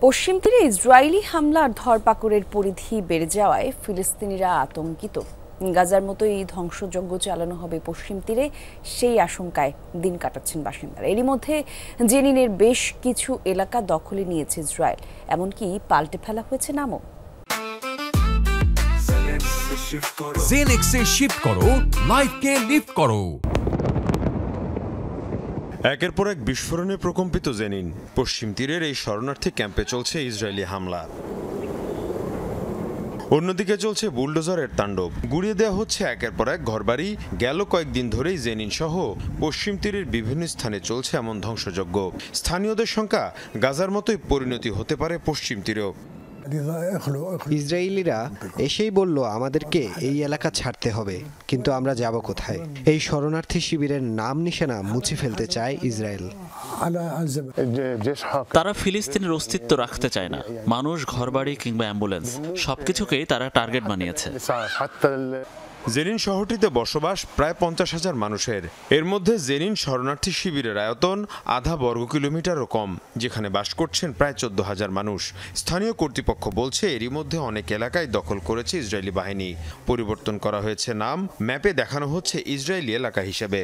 পশ্চিম তীরে ইসরায়েলি হামলার ধরপাকড়ের পরিধি বেড়ে যাওয়ায় ফিলিস্তিনিরা আতঙ্কিত। গাজার মতোই ধ্বংসযজ্ঞ চালানো হবে পশ্চিম তীরে, সেই আশঙ্কায় দিন কাটাচ্ছেন বাসিন্দারা। এরই মধ্যে জেনিনের বেশ কিছু এলাকা দখলে নিয়েছে ইসরায়েল, এমনকি পাল্টে ফেলা হয়েছে নামও। জেনেক্সে শিফট করো, লাইফকে লিফট করো। একের পর এক বিস্ফোরণে প্রকম্পিত জেনিন। পশ্চিম তীরের এই শরণার্থী ক্যাম্পে চলছে ইসরায়েলি হামলা। অন্যদিকে চলছে বুলডোজারের তাণ্ডব। গুড়িয়ে দেওয়া হচ্ছে একের পর এক ঘরবাড়ি। গেল কয়েকদিন ধরেই জেনিন সহ পশ্চিম তীরের বিভিন্ন স্থানে চলছে এমন ধ্বংসযজ্ঞ। স্থানীয়দের শঙ্কা, গাজার মতোই পরিণতি হতে পারে পশ্চিম তীরেও। ইসরায়েলিরা এসেই বলল আমাদেরকে এই এলাকা ছাড়তে হবে, কিন্তু আমরা যাব কোথায়? এই শরণার্থী শিবিরের নাম নিশানা মুছে ফেলতে চায় ইসরায়েল। তারা ফিলিস্তিনের অস্তিত্ব রাখতে চায় না। মানুষ, ঘরবাড়ি কিংবা অ্যাম্বুলেন্স সবকিছুকেই তারা টার্গেট বানিয়েছে। জেনিন শহরটিতে বসবাস প্রায় 50,000 মানুষের। এর মধ্যে জেনিন শরণার্থী শিবিরের আয়তন আধা বর্গ কিলোমিটারও কম, যেখানে বাস করছেন প্রায় 14,000 মানুষ। স্থানীয় কর্তৃপক্ষ বলছে এরই মধ্যে অনেক এলাকায় দখল করেছে ইসরায়েলি বাহিনী। পরিবর্তন করা হয়েছে নাম, ম্যাপে দেখানো হচ্ছে ইসরায়েলি এলাকা হিসেবে।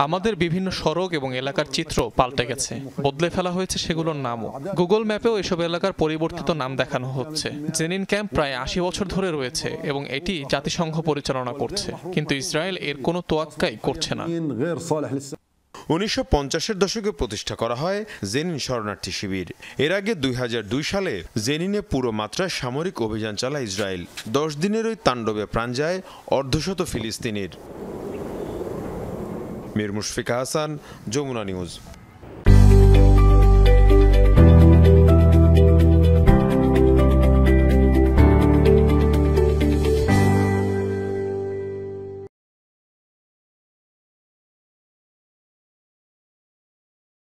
আমাদের বিভিন্ন সড়ক এবং এলাকার চিত্র পাল্টে গেছে, বদলে ফেলা হয়েছে সেগুলোর নামও। গুগল ম্যাপেও এসব এলাকার পরিবর্তিত নাম দেখানো হচ্ছে। জেনিন ক্যাম্প প্রায় 80 বছর ধরে রয়েছে এবং এটি জাতিসংঘ পরিচালনা করছে, কিন্তু ইসরায়েল এর কোনো তোয়াক্কাই করছে না। 1950-এর দশকে প্রতিষ্ঠা করা হয় জেনিন শরণার্থী শিবির। এর আগে 2002 সালে জেনিনে পুরো মাত্রায় সামরিক অভিযান চালায় ইসরায়েল। 10 দিনের ওই তাণ্ডবে প্রাণ যায় অর্ধশত ফিলিস্তিনির। মীর মুশফিকা হাসান, যমুনা নিউজ।